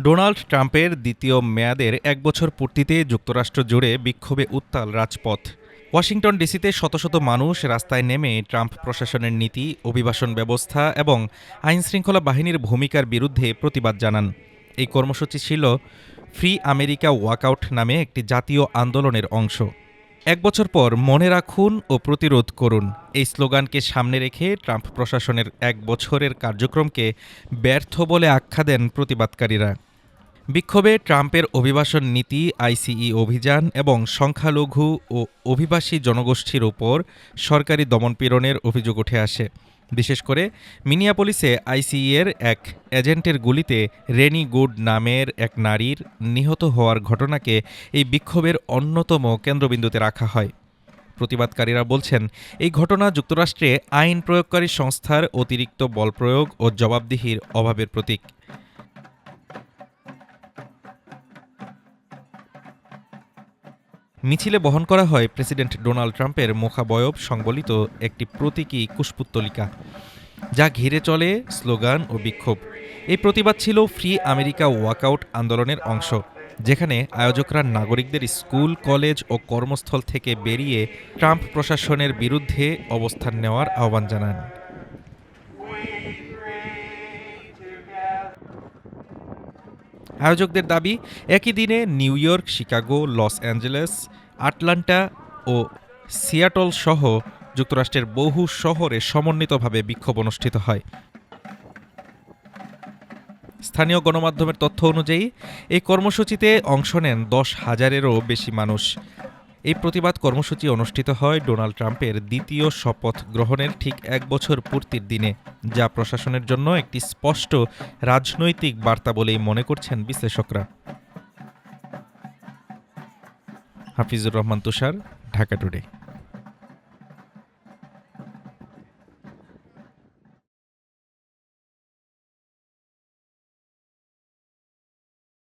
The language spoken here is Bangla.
ডোনাল্ড ট্রাম্পের দ্বিতীয় মেয়াদের ১ বছর পূর্তিতে যুক্তরাষ্ট্র জুড়ে বিক্ষোভে উত্তাল রাজপথ। ওয়াশিংটন ডিসিতে শত শত মানুষ রাস্তায় নেমে ট্রাম্প প্রশাসনের নীতি, অভিবাসন ব্যবস্থা এবং আইনশৃঙ্খলা বাহিনীর ভূমিকার বিরুদ্ধে প্রতিবাদ জানান। এই কর্মসূচি ছিল ফ্রি আমেরিকা ওয়াকআউট নামে একটি জাতীয় আন্দোলনের অংশ। ১ বছর পর মনে রাখুন ও প্রতিরোধ করুন, এই স্লোগানকে সামনে রেখে ট্রাম্প প্রশাসনের ১ বছরের কার্যক্রমকে ব্যর্থ বলে আখ্যা দেন প্রতিবাদকারীরা। বিক্ষোভে ট্রাম্পের অভিবাসন নীতি, আইসিই অভিযান এবং সংখ্যালঘু ও অভিবাসী জনগোষ্ঠীর ওপর সরকারি দমনপীড়নের অভিযোগ উঠে আসে। বিশেষ করে মিনিয়াপলিসে আইসিইয়ের এক এজেন্টের গুলিতে রেনি গুড নামের এক নারীর নিহত হওয়ার ঘটনাকে এই বিক্ষোভের অন্যতম কেন্দ্রবিন্দুতে রাখা হয়। প্রতিবাদকারীরা বলছেন, এই ঘটনা যুক্তরাষ্ট্রে আইন প্রয়োগকারী সংস্থার অতিরিক্ত বলপ্রয়োগ ও জবাবদিহির অভাবের প্রতীক। মিছিলে বহন করা হয় প্রেসিডেন্ট ডোনাল্ড ট্রাম্পের মুখাবয়ব সংবলিত একটি প্রতীকী কুশপুত্তলিকা, যা ঘিরে চলে স্লোগান ও বিক্ষোভ। এই প্রতিবাদ ছিল ফ্রি আমেরিকা ওয়াকআউট আন্দোলনের অংশ, যেখানে আয়োজকরা নাগরিকদের স্কুল, কলেজ ও কর্মস্থল থেকে বেরিয়ে ট্রাম্প প্রশাসনের বিরুদ্ধে অবস্থান নেওয়ার আহ্বান জানান। আয়োজকদের দাবি, একই দিনে New York, Chicago, Los Angeles, Atlanta ও সিয়াটল সহ যুক্তরাষ্ট্রের বহু শহরে সমন্বিতভাবে বিক্ষোভ অনুষ্ঠিত হয়। স্থানীয় গণমাধ্যমের তথ্য অনুযায়ী এই কর্মসূচিতে অংশ নেন ১০,০০০-এরও বেশি মানুষ। এই প্রতিবাদ কর্মসূচি অনুষ্ঠিত হয় ডোনাল্ড ট্রাম্পের দ্বিতীয় শপথ গ্রহণের ঠিক ১ বছর পূর্তির দিনে, যা প্রশাসনের জন্য একটি স্পষ্ট রাজনৈতিক বার্তা বলেই মনে করছেন বিশ্লেষকরা। হাফিজুর রহমান তুষার, ঢাকা টুডে।